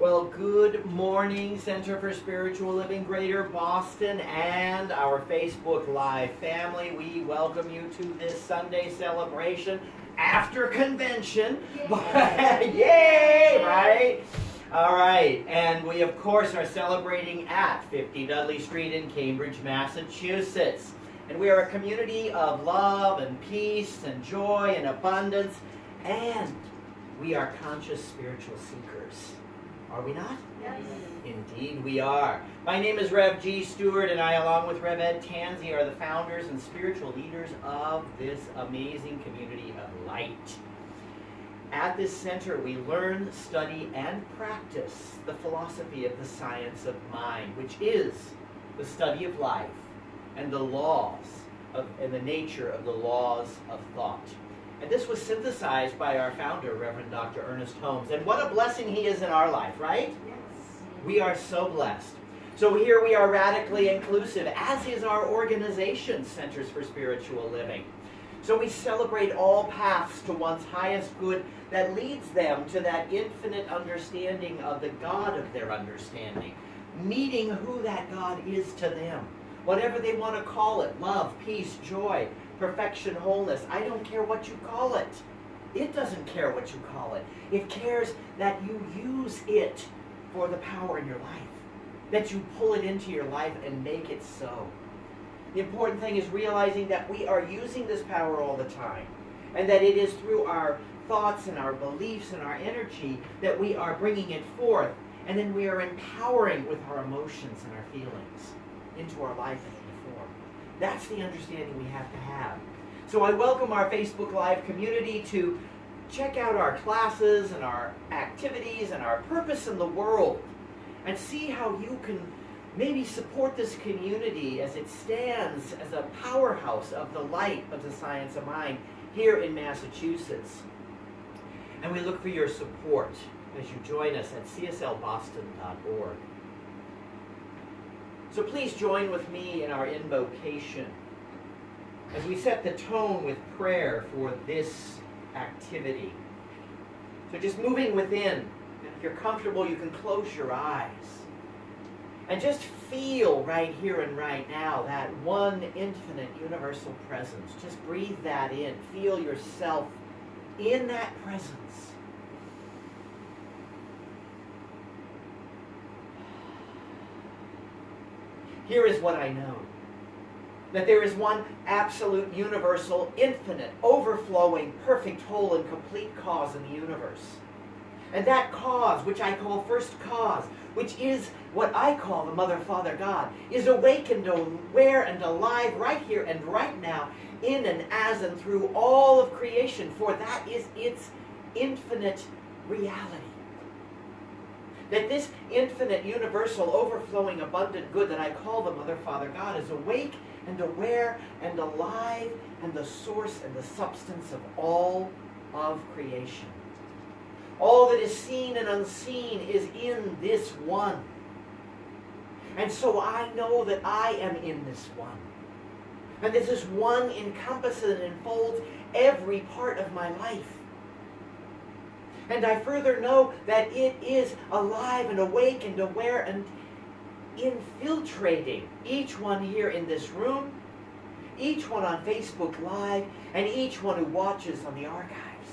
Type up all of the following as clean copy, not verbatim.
Well, good morning, Center for Spiritual Living Greater Boston and our Facebook Live family. We welcome you to this Sunday celebration after convention. Yay, right? All right, and we of course are celebrating at 50 Dudley Street in Cambridge, Massachusetts. And we are a community of love and peace and joy and abundance, and we are conscious spiritual seekers. Are we not? Yes. Indeed we are. My name is Rev G. Stewart, and I, along with Rev Ed Tansey, are the founders and spiritual leaders of this amazing community of light. At this center, we learn, study, and practice the philosophy of the science of mind, which is the study of life and the laws and the nature of the laws of thought. And this was synthesized by our founder, Reverend Dr. Ernest Holmes. And what a blessing he is in our life, right? Yes. We are so blessed. So here we are radically inclusive, as is our organization, Centers for Spiritual Living. So we celebrate all paths to one's highest good that leads them to that infinite understanding of the God of their understanding, meeting who that God is to them. Whatever they want to call it, love, peace, joy, perfection, wholeness. I don't care what you call it. It doesn't care what you call it. It cares that you use it for the power in your life, that you pull it into your life and make it so. The important thing is realizing that we are using this power all the time, and that it is through our thoughts and our beliefs and our energy that we are bringing it forth, and then we are empowering with our emotions and our feelings into our life in any form. That's the understanding we have to have. So I welcome our Facebook Live community to check out our classes and our activities and our purpose in the world, and see how you can maybe support this community as it stands as a powerhouse of the light of the science of mind here in Massachusetts. And we look for your support as you join us at cslboston.org. So please join with me in our invocation as we set the tone with prayer for this activity. So just moving within, if you're comfortable, you can close your eyes and just feel right here and right now that one infinite universal presence. Just breathe that in. Feel yourself in that presence. Here is what I know. That there is one absolute, universal, infinite, overflowing, perfect, whole, and complete cause in the universe. And that cause, which I call first cause, which is what I call the Mother, Father, God, is awakened, aware, and alive right here and right now, in and as and through all of creation, for that is its infinite reality. That this infinite, universal, overflowing, abundant good that I call the Mother, Father, God is awake and aware and alive and the source and the substance of all of creation. All that is seen and unseen is in this one. And so I know that I am in this one. And this one encompasses and enfolds every part of my life. And I further know that it is alive and awake and aware and infiltrating each one here in this room, each one on Facebook Live, and each one who watches on the archives.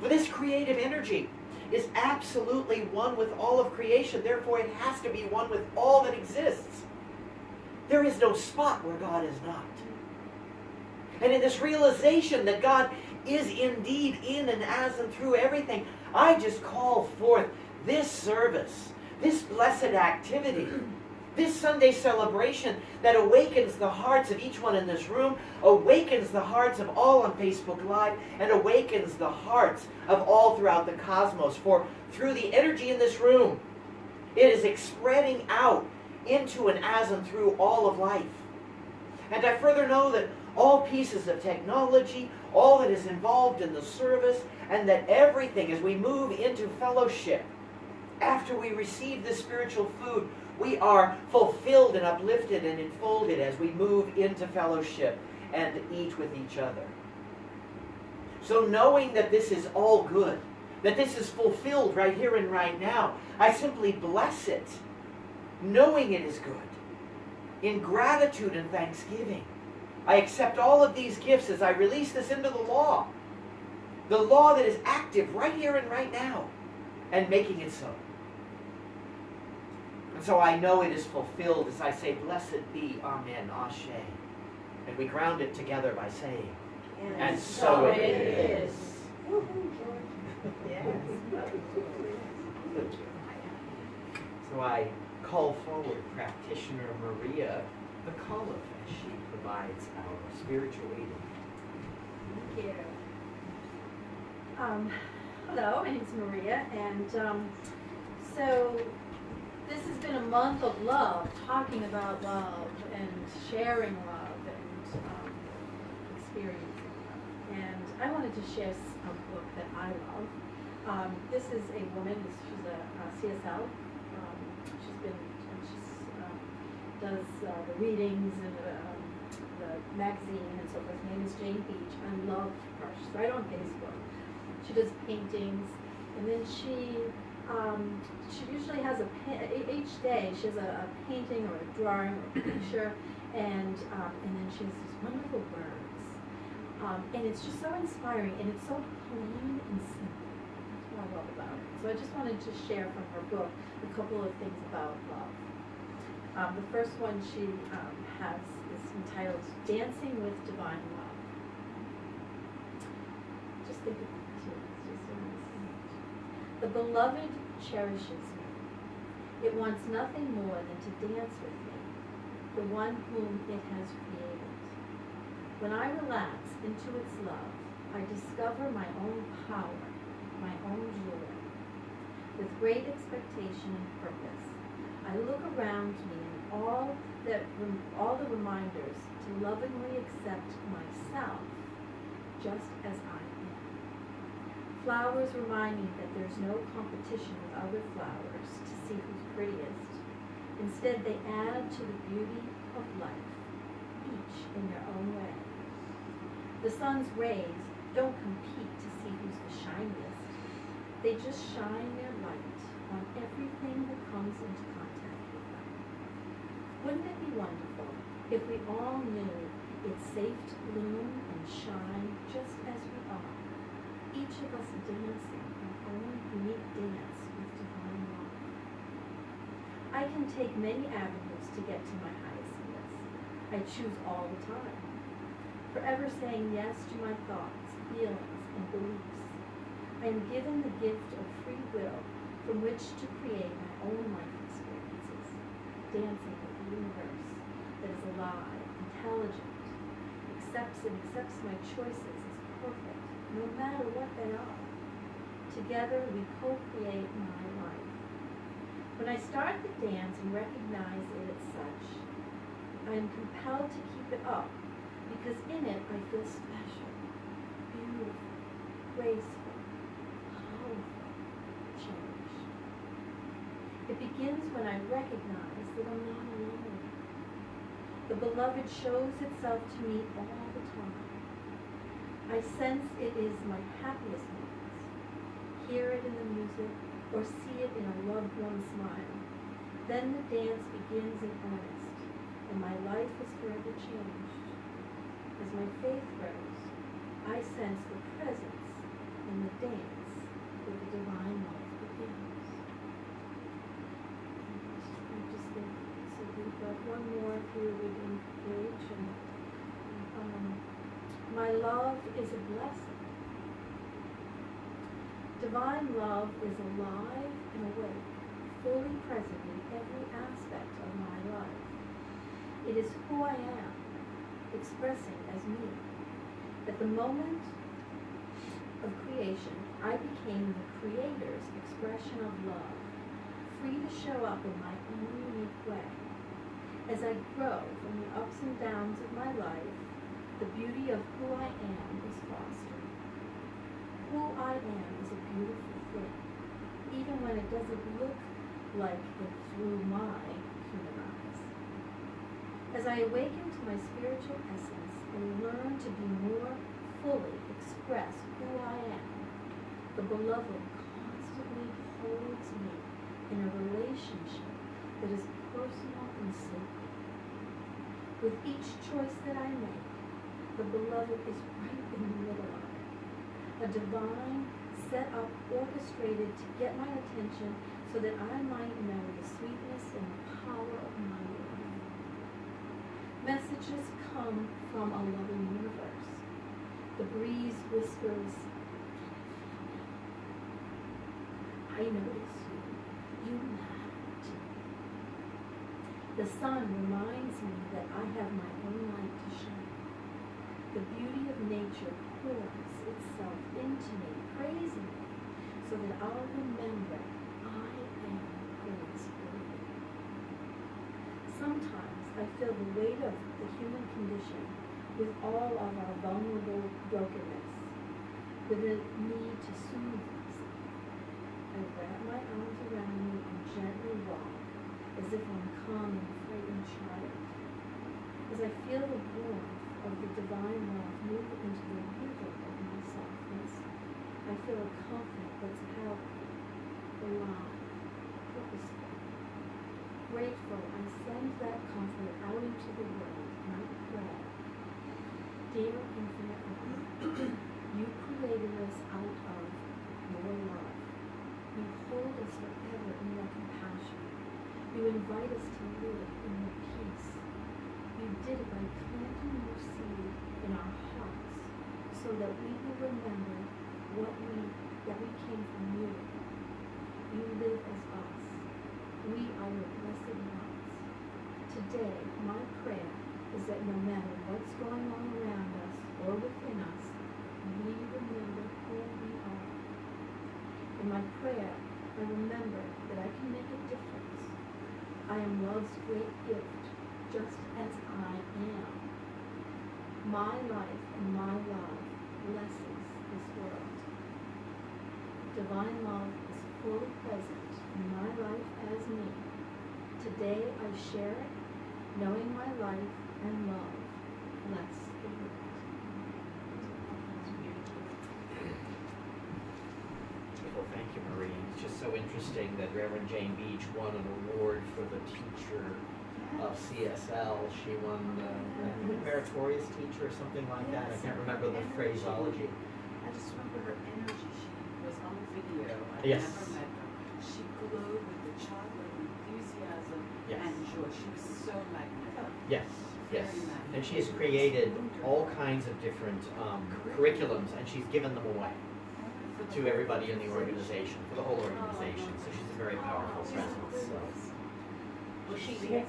For this creative energy is absolutely one with all of creation. Therefore, it has to be one with all that exists. There is no spot where God is not. And in this realization that God is indeed in and as and through everything, I just call forth this service, this blessed activity, this Sunday celebration that awakens the hearts of each one in this room, awakens the hearts of all on Facebook Live, and awakens the hearts of all throughout the cosmos. For through the energy in this room, it is spreading out into and as and through all of life. And I further know that all pieces of technology, all that is involved in the service, and that everything as we move into fellowship, after we receive this spiritual food, we are fulfilled and uplifted and enfolded as we move into fellowship and eat with each other. So knowing that this is all good, that this is fulfilled right here and right now, I simply bless it, knowing it is good, in gratitude and thanksgiving. I accept all of these gifts as I release this into the law that is active right here and right now, and making it so. And so I know it is fulfilled as I say, blessed be, amen, ashe. And we ground it together by saying, and so it is. Yes. So I call forward practitioner Maria McAuliffe as she provides our spiritual reading. Thank you. Hello, my name's Maria, and so this has been a month of love, talking about love and sharing love and experiencing love. And I wanted to share a book that I love. This is a woman. She's a CSL. She does the readings and the magazine and so forth. Her name is Jane Beach. I love her. She's right on Facebook. She does paintings, and then she usually has each day she has a painting or a drawing or a picture, and then she has these wonderful birds, and it's just so inspiring, and it's so plain and simple. That's what I love about it. So I just wanted to share from her book a couple of things about love. The first one she has is entitled "Dancing with Divine Love." Just think of it too. It's just so nice. The beloved cherishes me. It wants nothing more than to dance with me, the one whom it has created. When I relax into its love, I discover my own power, my own joy. With great expectation and purpose, I look around me and all the reminders to lovingly accept myself just as I am. Flowers remind me that there's no competition with other flowers to see who's prettiest. Instead, they add to the beauty of life, each in their own way. The sun's rays don't compete to see who's the shiniest. They just shine their light on everything that comes into contact with them. Wouldn't it be wonderful if we all knew it's safe to bloom and shine just as we are, each of us dancing our own unique dance with divine love? I can take many avenues to get to my highest bliss. I choose all the time, forever saying yes to my thoughts, feelings, and beliefs. I am given the gift of free will from which to create my own life experiences, dancing with the universe that is alive, intelligent, accepts my choices as perfect, no matter what they are. Together we co-create my life. When I start the dance and recognize it as such, I am compelled to keep it up, because in it I feel special, beautiful, graceful, powerful, cherished. It begins when I recognize that I'm not alone. The beloved shows itself to me all the time. I sense it is my happiest moments, hear it in the music, or see it in a loved one's smile. Then the dance begins in earnest, and my life is forever changed. As my faith grows, I sense the presence in the dance where the divine life begins. I just think, so we've got one more if you would engage. My love is a blessing. Divine love is alive and awake, fully present in every aspect of my life. It is who I am, expressing as me. At the moment of creation, I became the Creator's expression of love, free to show up in my own unique way. As I grow from the ups and downs of my life, the beauty of who I am is fostered. Who I am is a beautiful thing, even when it doesn't look like it through my human eyes. As I awaken to my spiritual essence and learn to be more fully express who I am, the beloved holds me in a relationship that is personal and sacred. With each choice that I make, the beloved is right in the middle of it. A divine, set up, orchestrated to get my attention so that I might know the sweetness and the power of my life. Messages come from a loving universe. The breeze whispers, I notice you. You matter to me. The sun reminds me that I have my own light to shine. The beauty of nature pours itself into me, praising me, so that I'll remember I am praiseworthy. Sometimes I feel the weight of the human condition with all of our vulnerable brokenness, with a need to soothe myself. I wrap my arms around you and gently rock, as if I'm a calm and frightened child. As I feel the warmth of the divine love move into the river of my softness, I feel a comfort that's healthy, alive, purposeful. Grateful, I send that comfort out into the world, and I pray. Dear infinite God, you created us out of your love. You hold us forever in your compassion. You invite us to live in your peace. You did it by planting your seed in our hearts so that we will remember that we came from you. You live as us. We are your blessed ones. Today, my prayer is that no matter what's going on around us or within us, we remember who we are. In my prayer, I remember that I can make a difference. I am love's great gift, just as I am. My life and my love blesses this world. Divine love is fully present in my life as me. Today I share it, knowing my life and love bless the world. Well, thank you, Marie. It's just so interesting that Reverend Jane Beach won an award for the teacher of CSL. She won the meritorious teacher or something like that. I can't remember the phraseology. I just remember her energy. She was on the video. I Yes. never met her. She glowed with the chocolate enthusiasm Yes. and joy. She was so magnetic. Yes, yes. Very magnetic. And she has created all kinds of different curriculums, and she's given them away For the to everybody in the organization, for the whole organization. So she's a very powerful presence. So. Well, she is beautiful.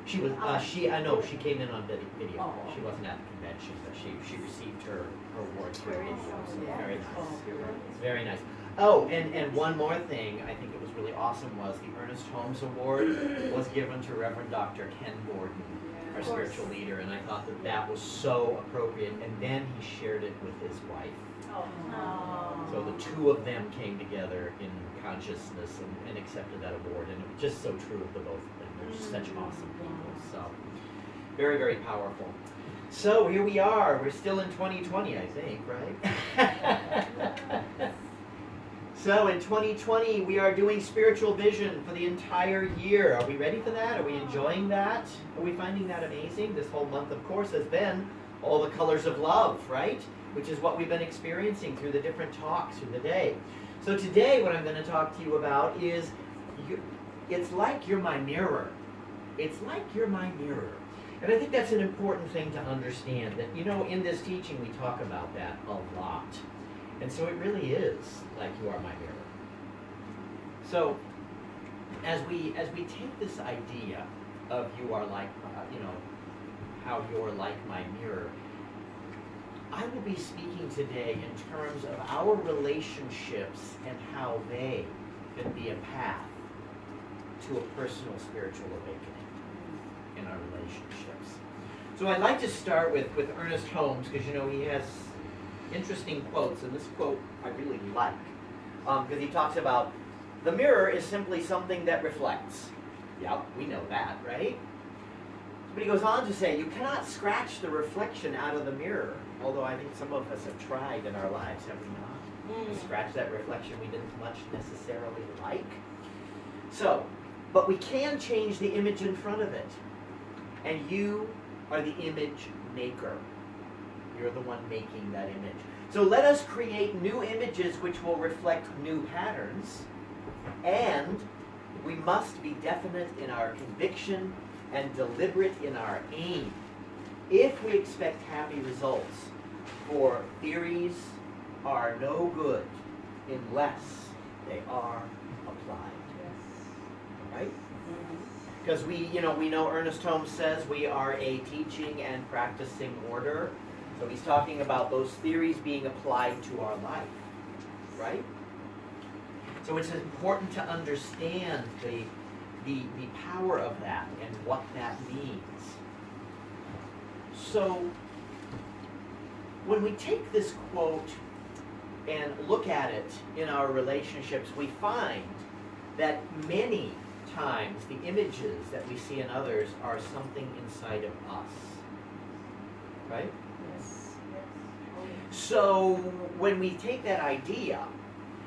She was, I know, she came in on video. Oh. She wasn't at the convention, but she received her award through video. So very nice. Very nice. Oh, and one more thing I think it was really awesome was the Ernest Holmes Award was given to Reverend Dr. Ken Gordon, our spiritual leader, and I thought that that was so appropriate. And then he shared it with his wife. So the two of them came together in consciousness and accepted that award, and it was just so true of the both of them. They're just such awesome people. So very, very powerful. So here we are. We're still in 2020, I think, right? So in 2020, we are doing spiritual vision for the entire year. Are we ready for that? Are we enjoying that? Are we finding that amazing? This whole month, of course, has been all the colors of love, right? Which is what we've been experiencing through the different talks through the day. So today, what I'm going to talk to you about is, it's like you're my mirror. It's like you're my mirror. And I think that's an important thing to understand, that, you know, in this teaching we talk about that a lot. And so it really is like you are my mirror. So as we take this idea of you are like, how you're like my mirror, I will be speaking today in terms of our relationships and how they can be a path to a personal spiritual awakening in our relationships. So I'd like to start with Ernest Holmes, because, you know, he has interesting quotes, and this quote I really like, because he talks about the mirror is simply something that reflects. Yeah, we know that, right? But he goes on to say, you cannot scratch the reflection out of the mirror, although I think some of us have tried in our lives, have we not? Scratch that reflection we didn't much necessarily like. So, but we can change the image in front of it. And you are the image maker. You're the one making that image. So let us create new images which will reflect new patterns. And we must be definite in our conviction and deliberate in our aim if we expect happy results. For theories are no good unless they are applied. Right? Because we know Ernest Holmes says we are a teaching and practicing order. So he's talking about those theories being applied to our life. Right? So it's important to understand the power of that and what that means. So when we take this quote and look at it in our relationships, we find that many times the images that we see in others are something inside of us. Right? Yes. So when we take that idea,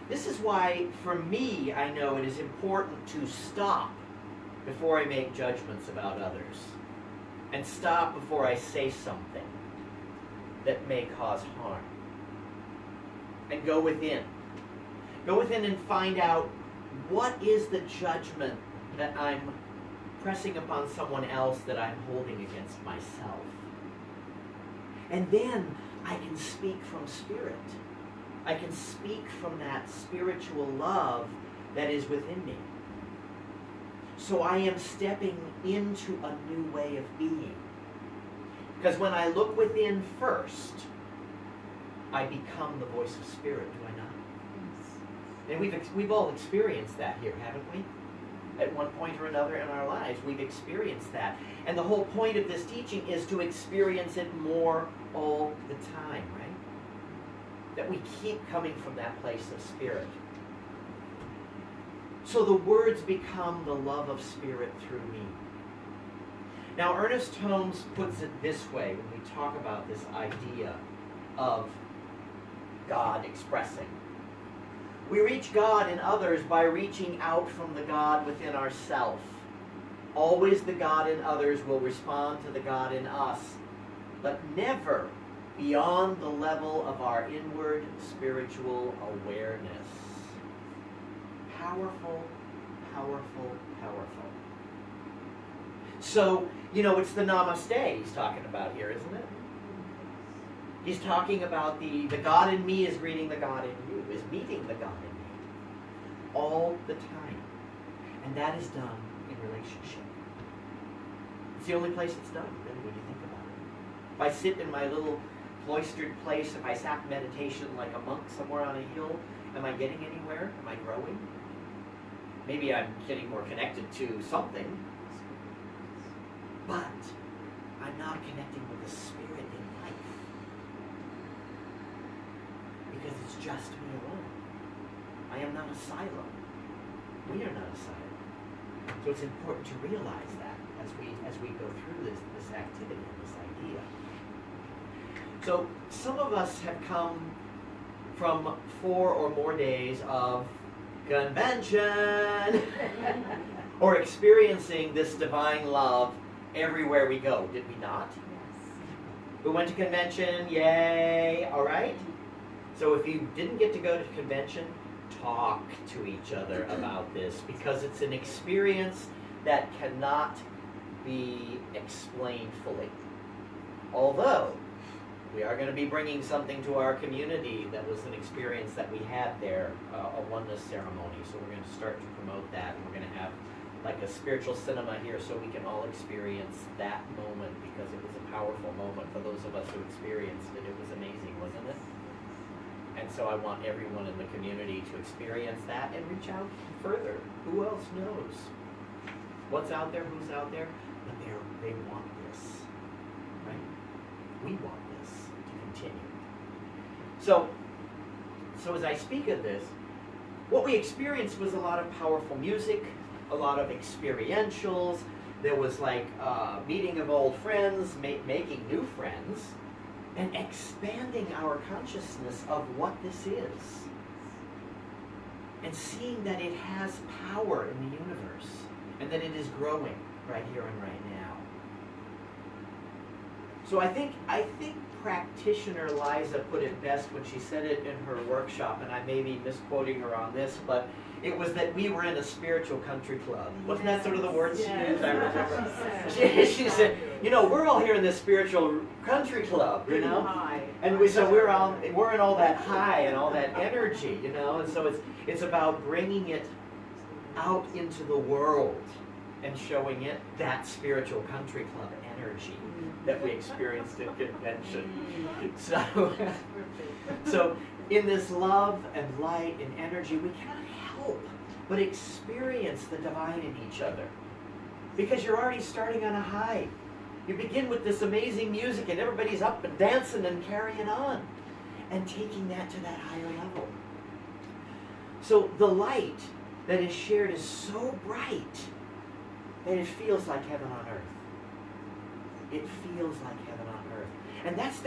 this is why, for me, I know it is important to stop before I make judgments about others. And stop before I say something that may cause harm. And go within. Go within and find out what is the judgment that I'm pressing upon someone else that I'm holding against myself. And then I can speak from spirit. I can speak from that spiritual love that is within me. So I am stepping into a new way of being. Because when I look within first, I become the voice of spirit, do I not? And we've all experienced that here, haven't we? At one point or another in our lives, we've experienced that. And the whole point of this teaching is to experience it more all the time, right? That we keep coming from that place of spirit. So the words become the love of spirit through me. Now, Ernest Holmes puts it this way when we talk about this idea of God expressing. We reach God in others by reaching out from the God within ourselves. Always the God in others will respond to the God in us, but never beyond the level of our inward spiritual awareness. Powerful, powerful, powerful. So, it's the namaste he's talking about here, isn't it? He's talking about the God in me is greeting the God in you, is meeting the God in me all the time. And that is done in relationship. It's the only place it's done, really, when you think about it. If I sit in my little cloistered place, if I sat meditation like a monk somewhere on a hill, am I getting anywhere? Am I growing? Maybe I'm getting more connected to something, but I'm not connecting with the spirit in life. Because it's just me alone. I am not a silo. We are not a silo. So it's important to realize that as we go through this activity and this idea. So some of us have come from 4 or more days of convention or experiencing this divine love everywhere we go, did we not? Yes. We went to convention, yay, all right? So if you didn't get to go to convention, talk to each other about this, because it's an experience that cannot be explained fully. Although, we are going to be bringing something to our community that was an experience that we had there, a oneness ceremony. So we're going to start to promote that, and we're going to have like a spiritual cinema here so we can all experience that moment, because it was a powerful moment for those of us who experienced it. It was amazing, wasn't it? And so I want everyone in the community to experience that and reach out further. Who else knows what's out there, who's out there? But they want this, right? We want this to continue. So as I speak of this, what we experienced was a lot of powerful music, a lot of experientials. There was like meeting of old friends, making new friends, and expanding our consciousness of what this is. and seeing that it has power in the universe and that it is growing right here and right now. So I think practitioner Liza put it best when she said it in her workshop, and I may be misquoting her on this, but it was that we were in a spiritual country club. Wasn't that sort of the words she used? I remember. She said, you know, we're all here in this spiritual country club, you know? And we're in all that high and all that energy, you know? And so it's about bringing it out into the world and showing it that spiritual country club energy that we experienced in convention. So in this love and light and energy, we cannot help but experience the divine in each other. Because you're already starting on a high. You begin with this amazing music and everybody's up and dancing and carrying on and taking that to that higher level. So the light that is shared is so bright that it feels like heaven on earth. It feels like heaven on earth. And that's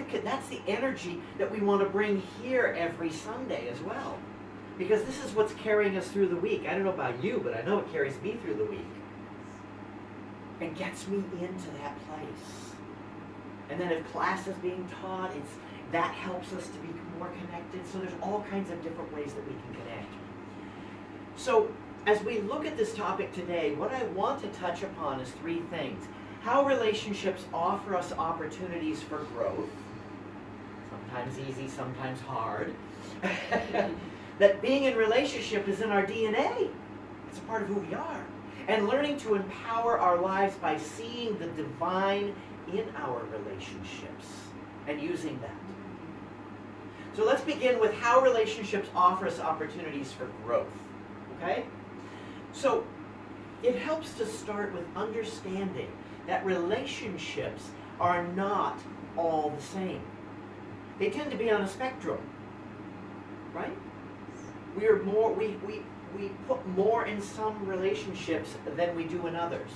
the energy that we want to bring here every Sunday as well. Because this is what's carrying us through the week. I don't know about you, but I know it carries me through the week. And gets me into that place. And then if class is being taught, that helps us to be more connected. So there's all kinds of different ways that we can connect. So as we look at this topic today, what I want to touch upon is three things. How relationships offer us opportunities for growth. Sometimes easy, sometimes hard. That being in relationship is in our DNA. It's a part of who we are. And learning to empower our lives by seeing the divine in our relationships and using that. So let's begin with how relationships offer us opportunities for growth. Okay? So it helps to start with understanding that relationships are not all the same. They tend to be on a spectrum. Right? We put more in some relationships than we do in others.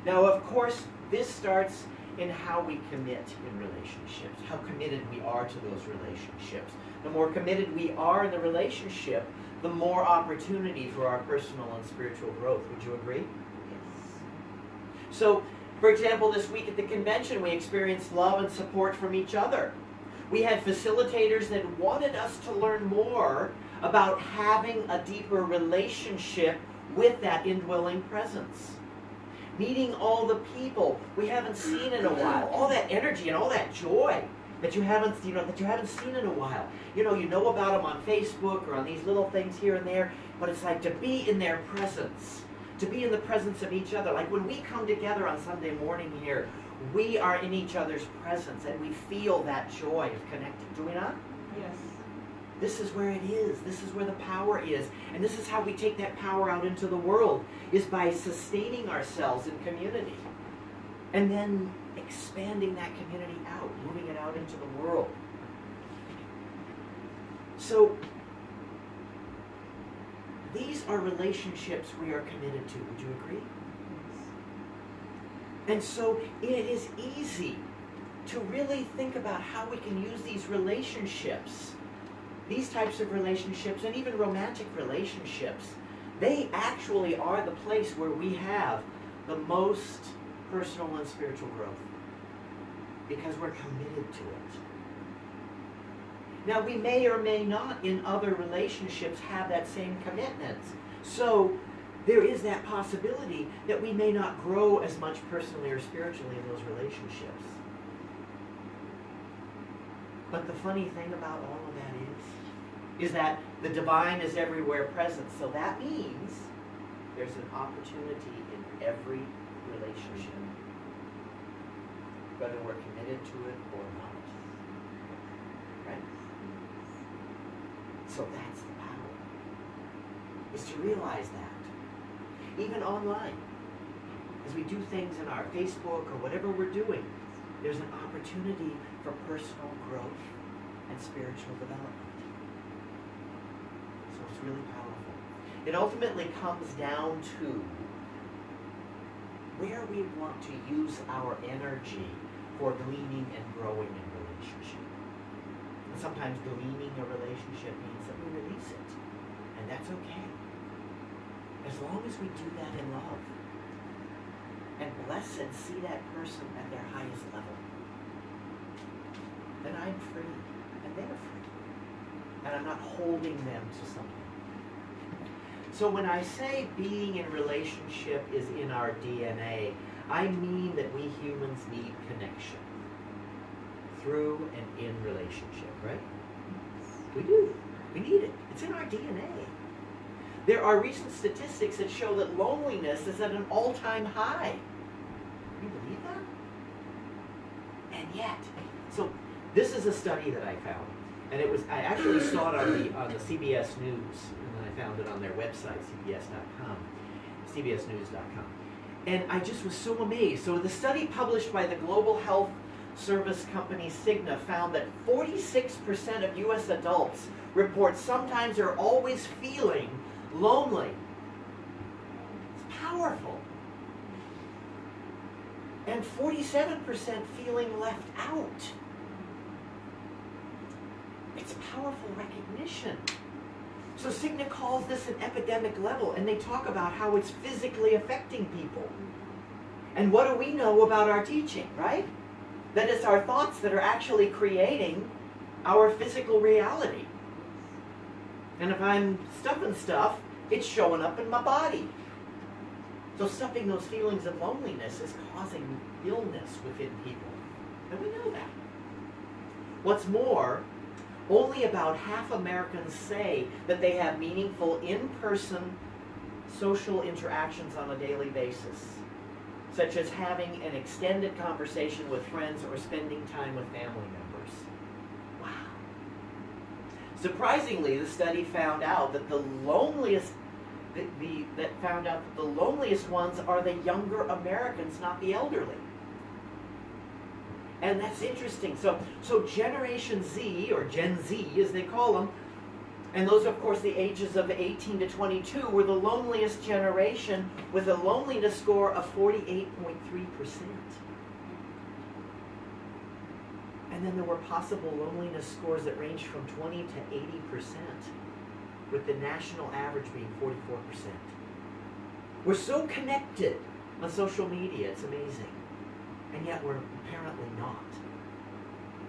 Now, of course, this starts in how we commit in relationships, how committed we are to those relationships. The more committed we are in the relationship, the more opportunity for our personal and spiritual growth. Would you agree? Yes. So, for example, this week at the convention, we experienced love and support from each other. We had facilitators that wanted us to learn more about having a deeper relationship with that indwelling presence. Meeting all the people we haven't seen in a while. All that energy and all that joy that you haven't seen in a while. You know about them on Facebook or on these little things here and there, but it's like to be in their presence, to be in the presence of each other. Like when we come together on Sunday morning here, we are in each other's presence and we feel that joy of connecting. Do we not? Yes. This is where it is. This is where the power is. And this is how we take that power out into the world, is by sustaining ourselves in community. And then expanding that community out, moving it out into the world. So, these are relationships we are committed to. Would you agree? And so it is easy to really think about how we can use these relationships, these types of relationships, and even romantic relationships. They actually are the place where we have the most personal and spiritual growth, because we're committed to it. Now, we may or may not in other relationships have that same commitment. So there is that possibility that we may not grow as much personally or spiritually in those relationships. But the funny thing about all of that is that the divine is everywhere present. So that means there's an opportunity in every relationship, whether we're committed to it or not. Right? So that's the power, is to realize that. Even online, as we do things in our Facebook or whatever we're doing, there's an opportunity for personal growth and spiritual development. So it's really powerful. It ultimately comes down to where we want to use our energy for gleaning and growing in relationship. And sometimes gleaning a relationship means that we release it. okay. As long as we do that in love and bless and see that person at their highest level, then I'm free and they're free. And I'm not holding them to something. So when I say being in relationship is in our DNA, I mean that we humans need connection through and in relationship, right? We do. We need it. It's in our DNA. There are recent statistics that show that loneliness is at an all-time high. Can you believe that? And yet, so this is a study that I found, and I actually saw it on the CBS News, and then I found it on their website, cbs.com, cbsnews.com. And I just was so amazed. So the study published by the global health service company Cigna found that 46% of U.S. adults report sometimes or always feeling lonely. It's powerful. And 47% feeling left out. It's powerful recognition. So Cigna calls this an epidemic level, and they talk about how it's physically affecting people. And what do we know about our teaching, right? That it's our thoughts that are actually creating our physical reality. And if I'm stuffing stuff, it's showing up in my body. So stuffing those feelings of loneliness is causing illness within people. And we know that. What's more, only about half Americans say that they have meaningful in-person social interactions on a daily basis, such as having an extended conversation with friends or spending time with family members. Wow. Surprisingly, the study found out that the loneliest ones are the younger Americans, not the elderly. And that's interesting. So Generation Z, or Gen Z as they call them, and those of course the ages of 18 to 22, were the loneliest generation with a loneliness score of 48.3%. And then there were possible loneliness scores that ranged from 20 to 80%, with the national average being 44%. We're so connected on social media, it's amazing. And yet we're apparently not,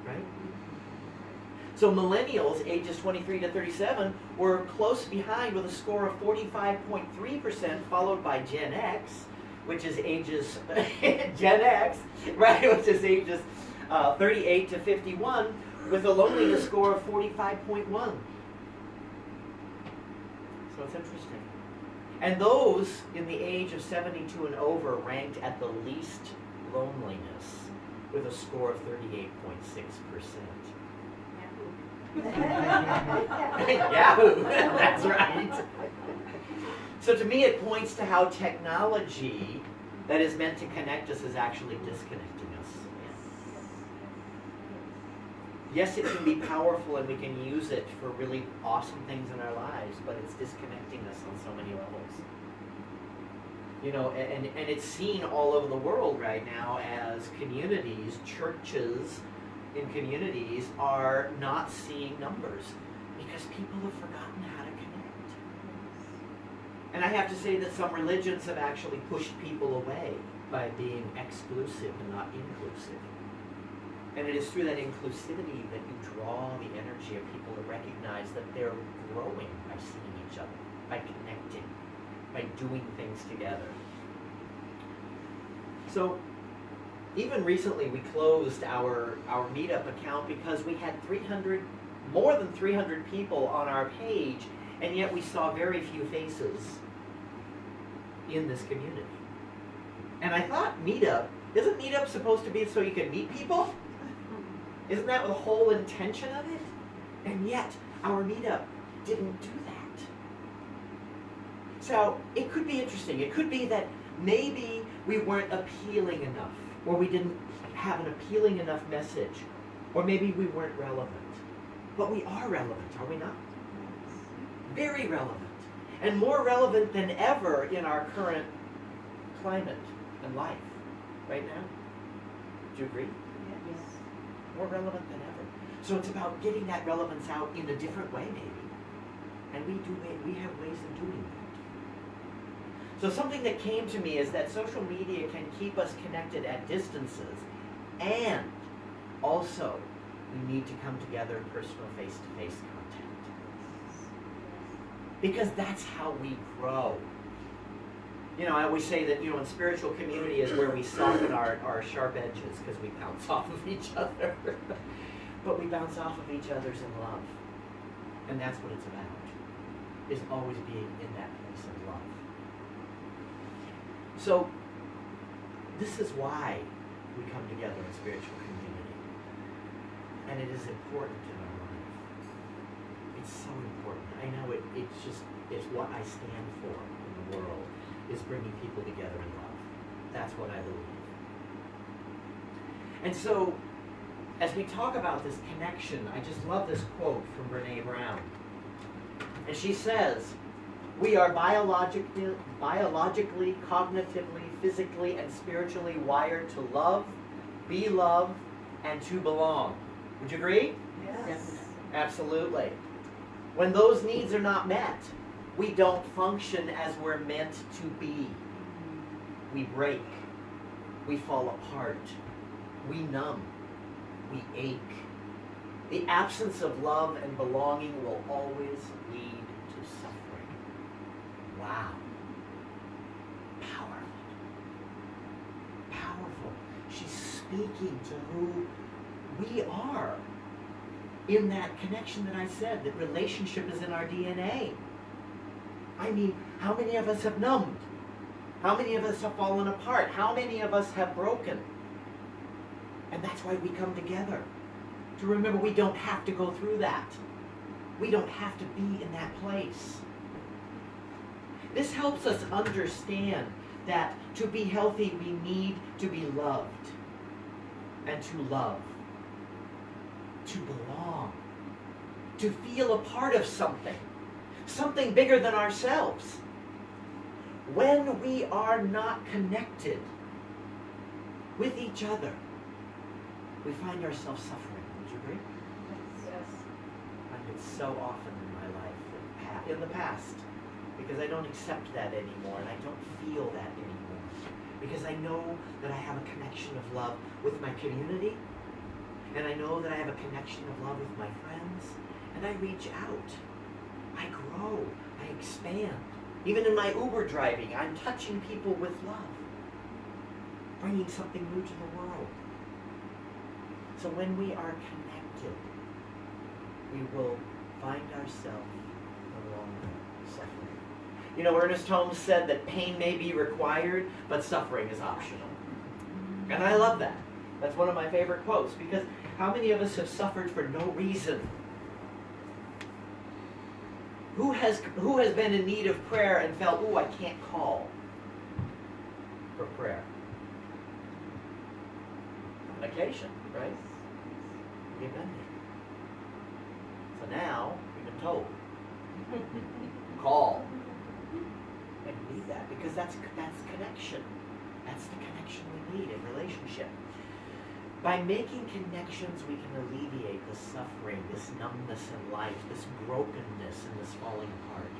right? So millennials, ages 23 to 37, were close behind with a score of 45.3%, followed by Gen X, which is ages, Gen X, right, which is ages 38 to 51, with a loneliness score of 45.1. So it's interesting. And those in the age of 72 and over ranked at the least loneliness, with a score of 38.6%. Yahoo! That's right. So to me it points to how technology that is meant to connect us is actually disconnecting us. Yes, it can be powerful and we can use it for really awesome things in our lives, but it's disconnecting us on so many levels. You know, and it's seen all over the world right now as communities, churches in communities are not seeing numbers because people have forgotten how to connect. And I have to say that some religions have actually pushed people away by being exclusive and not inclusive. And it is through that inclusivity that you draw the energy of people to recognize that they're growing by seeing each other, by connecting, by doing things together. So even recently we closed our Meetup account because we had more than 300 people on our page, and yet we saw very few faces in this community. And I thought isn't Meetup supposed to be so you can meet people? Isn't that the whole intention of it? And yet our Meetup didn't do that. So it could be interesting. It could be that maybe we weren't appealing enough, or we didn't have an appealing enough message, or maybe we weren't relevant. But we are relevant, are we not? Very relevant. And more relevant than ever in our current climate and life right now. Do you agree? Yes. More relevant than ever. So it's about getting that relevance out in a different way, maybe. And we have ways of doing that. So something that came to me is that social media can keep us connected at distances, and also we need to come together in personal face-to-face contact. Because that's how we grow. You know, I always say that, in spiritual community is where we soften our sharp edges because we bounce off of each other. But we bounce off of each other's in love. And that's what it's about, is always being in that place of love. So, this is why we come together in spiritual community. And it is important in our life. It's so important. I know it's what I stand for in the world, is bringing people together in love. That's what I believe. And so, as we talk about this connection, I just love this quote from Brené Brown. And she says, "We are biologically, cognitively, physically, and spiritually wired to love, be loved, and to belong." Would you agree? Yes. Absolutely. When those needs are not met, we don't function as we're meant to be. We break. We fall apart. We numb. We ache. The absence of love and belonging will always lead to suffering. Wow. Powerful. Powerful. She's speaking to who we are in that connection that I said, that relationship is in our DNA. I mean, how many of us have numbed? How many of us have fallen apart? How many of us have broken? And that's why we come together. To remember we don't have to go through that. We don't have to be in that place. This helps us understand that to be healthy, we need to be loved. And to love. To belong. To feel a part of something. Something bigger than ourselves. When we are not connected with each other, we find ourselves suffering. Would you agree? Yes. I find it so often in my life, in the past, because I don't accept that anymore, and I don't feel that anymore. Because I know that I have a connection of love with my community, and I know that I have a connection of love with my friends, and I reach out. I grow. I expand. Even in my Uber driving, I'm touching people with love, bringing something new to the world. So when we are connected, we will find ourselves no longer suffering. Ernest Holmes said that pain may be required, but suffering is optional. And I love that. That's one of my favorite quotes, because how many of us have suffered for no reason? Who has been in need of prayer and felt, "Ooh, I can't call for prayer"? On occasion, right? We've been there. So now, we've been told, call. And we need that, because that's connection. That's the connection we need in relationship. By making connections, we can alleviate the suffering, this numbness in life, this brokenness and this falling apart.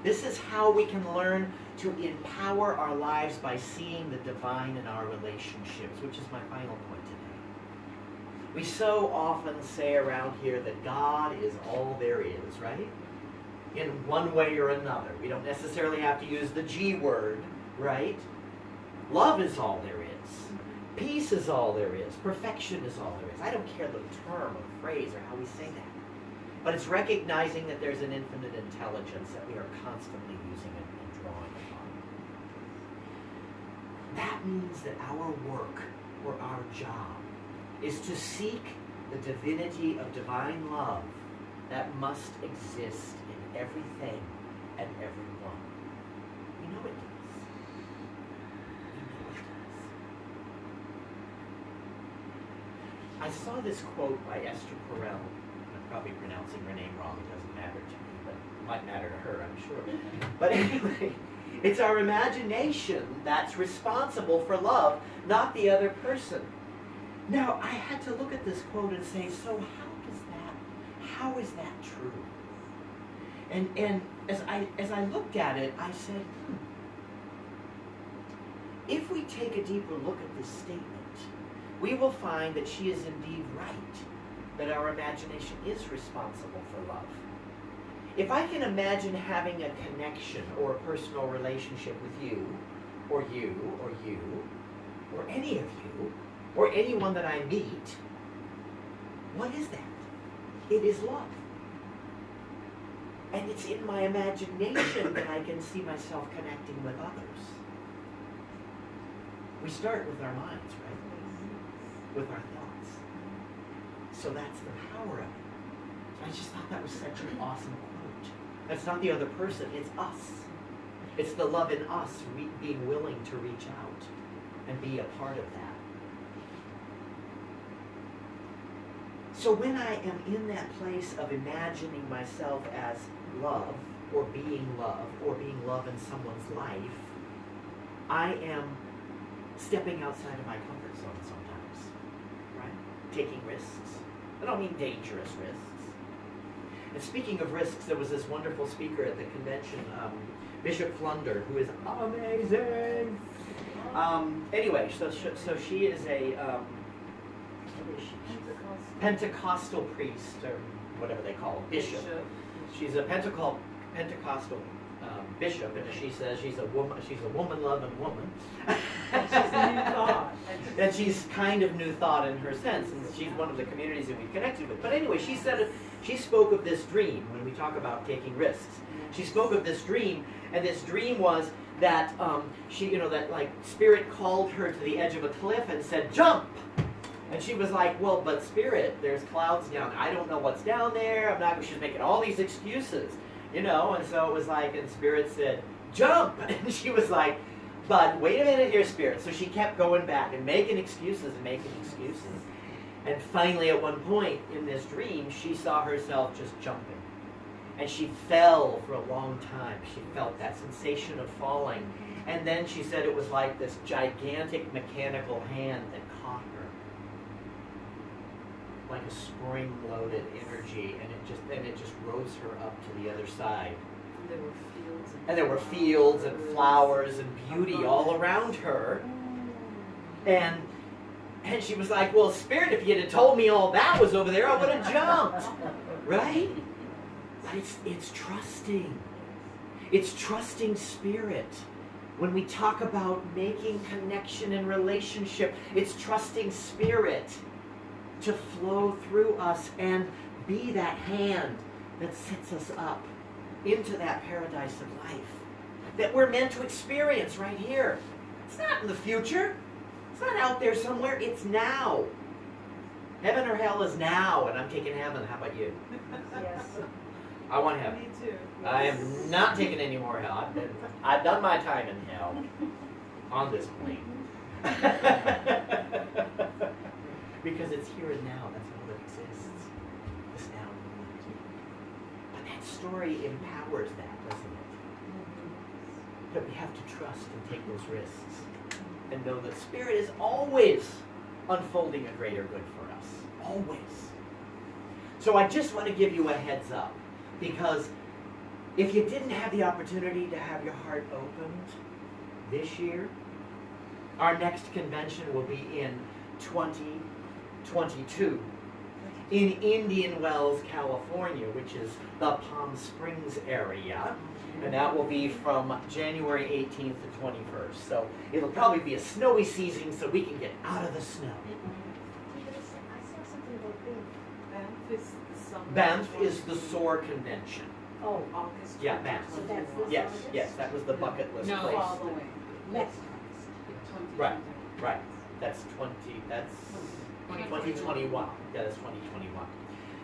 This is how we can learn to empower our lives by seeing the divine in our relationships, which is my final point today. We so often say around here that God is all there is, right? In one way or another. We don't necessarily have to use the G word, right? Love is all there is. Peace is all there is. Perfection is all there is. I don't care the term or phrase or how we say that. But it's recognizing that there's an infinite intelligence that we are constantly using and drawing upon. That means that our work or our job is to seek the divinity of divine love that must exist in everything and everyone. We know it does. We know it does. I saw this quote by Esther Perel. I'm probably pronouncing her name wrong. It doesn't matter to me, but it might matter to her, I'm sure. But anyway, it's our imagination that's responsible for love, not the other person. Now, I had to look at this quote and say, so how is that true? And as I looked at it, I said, if we take a deeper look at this statement, we will find that she is indeed right, that our imagination is responsible for love. If I can imagine having a connection or a personal relationship with you, or you, or you, or any of you, or anyone that I meet, what is that? It is love. And it's in my imagination that I can see myself connecting with others. We start with our minds, right? With our thoughts. So that's the power of it. I just thought that was such an awesome quote. That's not the other person, it's us. It's the love in us being willing to reach out and be a part of that. So when I am in that place of imagining myself as love, or being love in someone's life, I am stepping outside of my comfort zone sometimes, right? Taking risks. I don't mean dangerous risks. And speaking of risks, there was this wonderful speaker at the convention, Bishop Flunder, who is amazing. Anyway, so she is a Pentecostal priest, or whatever they call it, bishop. She's a Pentecostal bishop, and she says she's a woman-loving woman. She's a new thought. And she's kind of new thought in her sense, and she's one of the communities that we've connected with. But anyway, she spoke of this dream when we talk about taking risks. She spoke of this dream, and this dream was that that like Spirit called her to the edge of a cliff and said, "Jump!" And she was like, "Well, but Spirit, there's clouds down. I don't know what's down there. She's making all these excuses, And so it was like, and Spirit said, "Jump!" And she was like, "But wait a minute here, Spirit." So she kept going back and making excuses and making excuses. And finally, at one point in this dream, she saw herself just jumping. And she fell for a long time. She felt that sensation of falling. And then she said it was like this gigantic mechanical hand that caught her. Like a spring-loaded energy, and it just rose her up to the other side. And there were fields and flowers and beauty all around her. And she was like, "Well, Spirit, if you had told me all that was over there, I would have jumped." Right? But it's trusting. It's trusting Spirit. When we talk about making connection and relationship, it's trusting Spirit to flow through us and be that hand that sets us up into that paradise of life that we're meant to experience right here. It's not in the future. It's not out there somewhere. It's now. Heaven or hell is now, and I'm taking heaven. How about you? Yes. I want heaven. Me too. I am not taking any more hell. I've done my time in hell on this plane. Because it's here and now. That's all that exists. This now moment. But that story empowers that, doesn't it? But we have to trust and take those risks. And know that Spirit is always unfolding a greater good for us. Always. So I just want to give you a heads up. Because if you didn't have the opportunity to have your heart opened this year, our next convention will be in 2022 in Indian Wells, California, which is the Palm Springs area. And that will be from January 18th to 21st. So it'll probably be a snowy season so we can get out of the snow. I saw something about Banff is the summer. Banff is the SOAR convention. Oh, August. Yeah, Banff. so that's this Yes, August? yes, that was the bucket list No, place. following. Next Right, right. That's 2021. Yeah, that's 2021.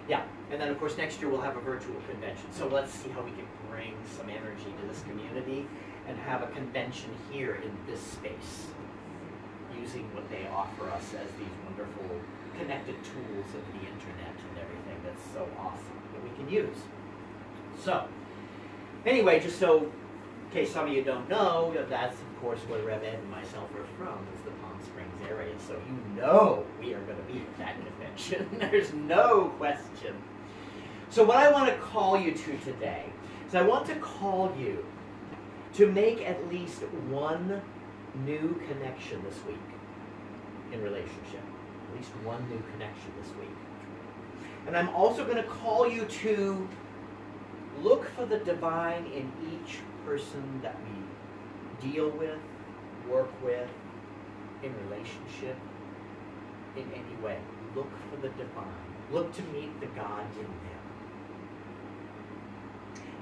Yeah, and then of course next year we'll have a virtual convention. So let's see how we can bring some energy to this community and have a convention here in this space, using what they offer us as these wonderful connected tools of the internet and everything that's so awesome that we can use. So, anyway, just so in case some of you don't know, that's of course where Rev Ed and myself are from, is the Palm Springs area. So you know we are going to be at that convention. There's no question. So what I want to call you to today, So I want to call you to make at least one new connection this week in relationship. At least one new connection this week. And I'm also going to call you to look for the divine in each person that we deal with, work with, in relationship, in any way. Look for the divine. Look to meet the God in them.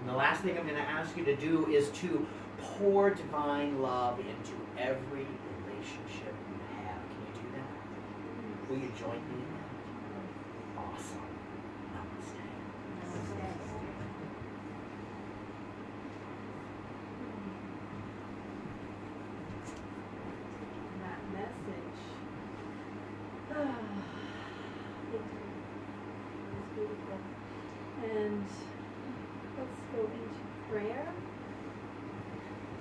And the last thing I'm going to ask you to do is to pour divine love into every relationship you have. Can you do that? Will you join me in that? Awesome. Namaste. That message. It was beautiful. And let's go into prayer.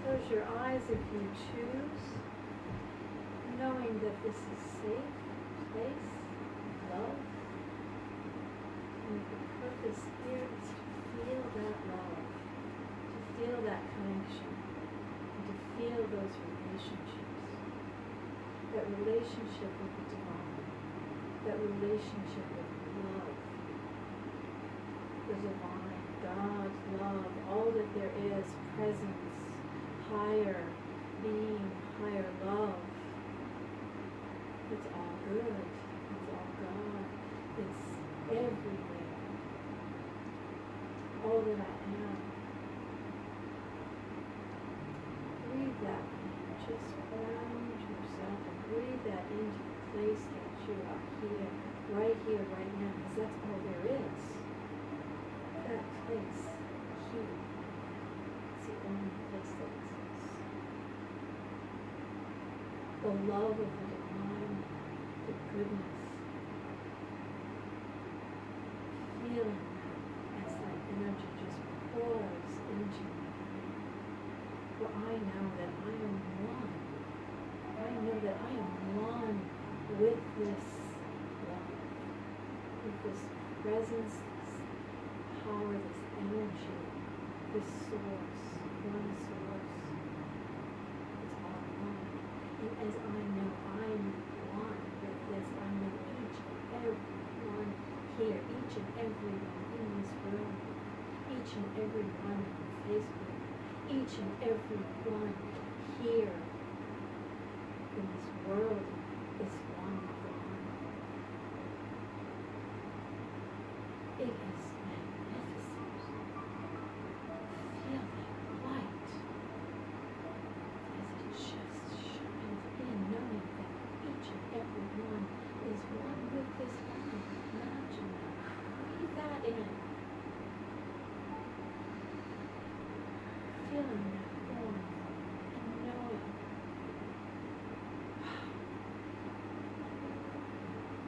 Close your eyes if you choose, knowing that this is safe place, love. And the purpose here is to feel that love, to feel that connection, and to feel those relationships. That relationship with the divine, that relationship with love, the divine, God, love, all that there is, presence, higher being, higher love. It's all good. It's all God. It's everywhere. All that I am. Breathe that in. Just ground yourself and breathe that into the place that you are here, right now, because that's all there is. That place, here. It's the only place that exists. The love of the divine, the goodness. Feeling that as that energy just pours into me. For I know that I am one. I know that I am one with this love, with this presence, this power, this energy, this source, one source. It's all one. And as I know I'm one with this, I know each and every one here, each and every one in this room, each and every one on Facebook, each and every one here in this world is one with one. It is magnificent. Feel that light as it just shines in, knowing that each and every one is one with this one. Imagine that. Breathe that in. Feeling that warmth and knowing.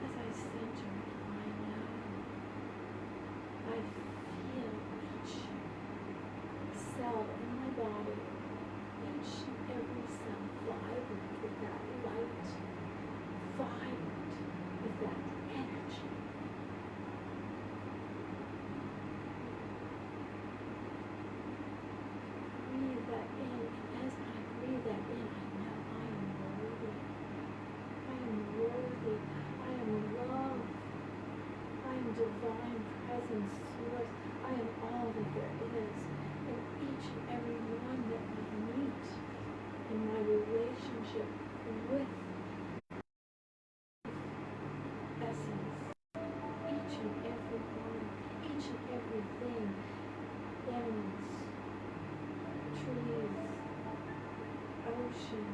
As I center and I know, I feel each cell in my body, each and every cell vibrant with that light, vibrant with that energy. Breathe that in, and as I breathe that in, I know I am worthy. I am worthy. I am love. I am divine presence, source. I am all that there is. And each and every one that I meet in my relationship with essence, each and every one, each and everything, animals, trees, ocean,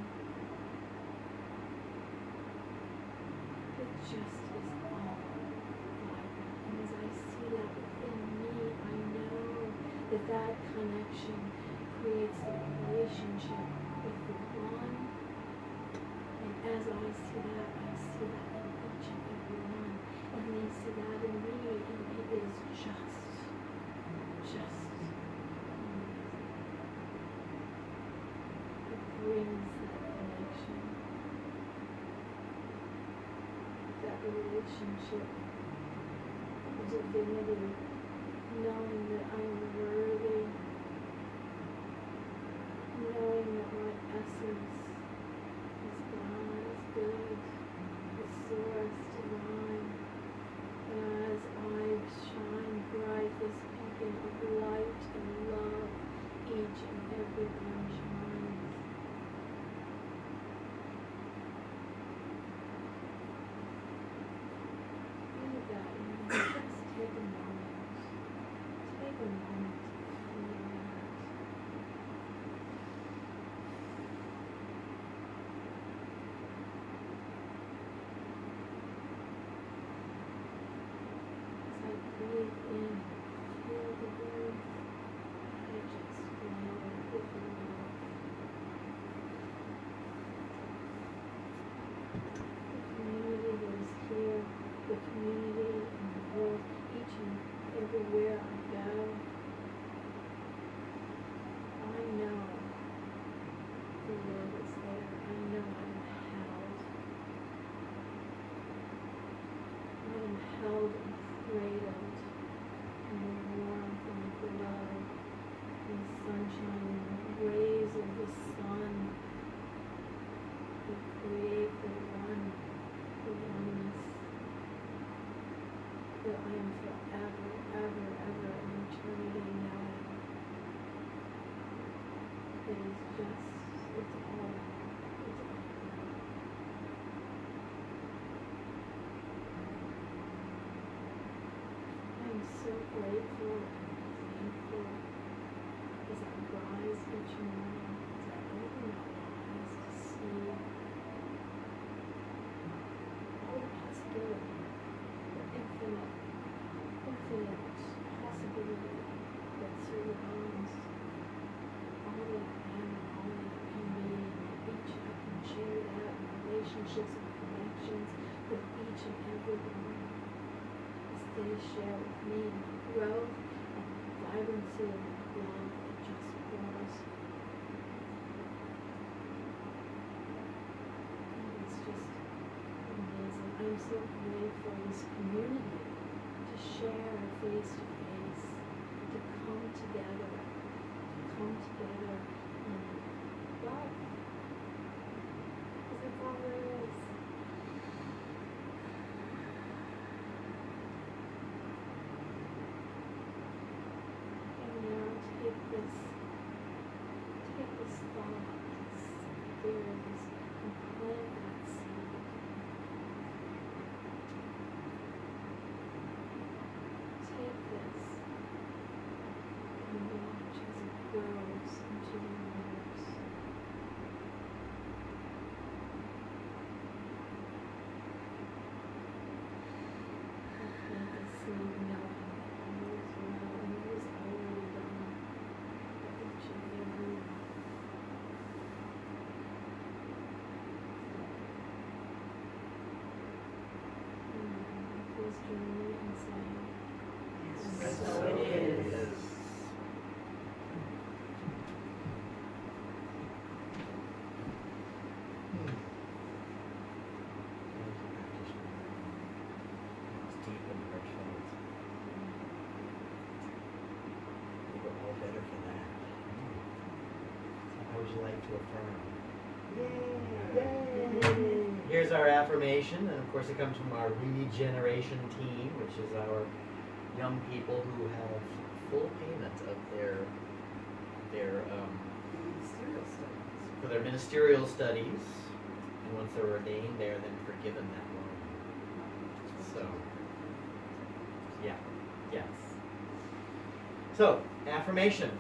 it just is all vibrant. And as I see that within me, I know that that connection creates the relationship with the one. And as I see that in each and every one. And they see that in me, and it is just amazing. It brings that connection, that relationship of divinity, knowing that I am worthy each and every one shines. Feel that and just take a moment. Take a moment to feel that. As I breathe in, feel the warmth. I just flow with the love. The community that is here, the community in the world, each and everywhere I go. I know the love is there. I know I am held. I am held and cradled in the warmth and the glow and the sunshine and the rays of the sun that create the oneness that I am forever, ever, ever in eternity knowing. It is just, it's all. I am so grateful and thankful as I rise each morning, as I open my eyes to see all the possibility, the infinite possibility that surrounds all that I am and all that I can be, and that each I can share that in relationships and connections with each and every one. They share with me in the growth and the vibrancy of love that just pours. And it's just amazing. I'm so grateful for this community to share face to face, to come together in love. Because that's all there is. Take this thought, this theory, and plant that seed. Take this and watch as it grows into the universe. And plant the seed knowing that all is well and it is already done. Each and every one. Please join me in saying, And so it is. It's deep and heartfelt. We're all better for that. So how would you like to affirm? Yay! Here's our affirmation, and of course it comes from our regeneration team, which is our young people who have full payment of their Ministerial studies. for their ministerial studies, and once they're ordained, they are then forgiven that loan. So, yeah, yes. So, affirmation.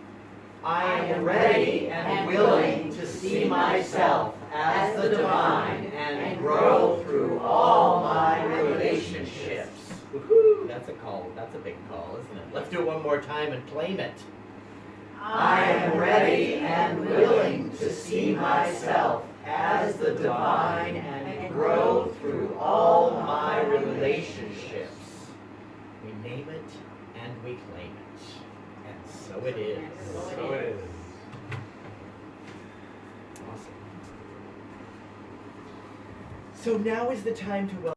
I am ready and willing to see myself as the divine and grow through all my relationships. Woohoo! That's a call. That's a big call, isn't it? Let's do it one more time and claim it. I am ready and willing to see myself as the divine and grow through all my relationships. We name it and we claim it. And so it is. So it is. Awesome. So now is the time to welcome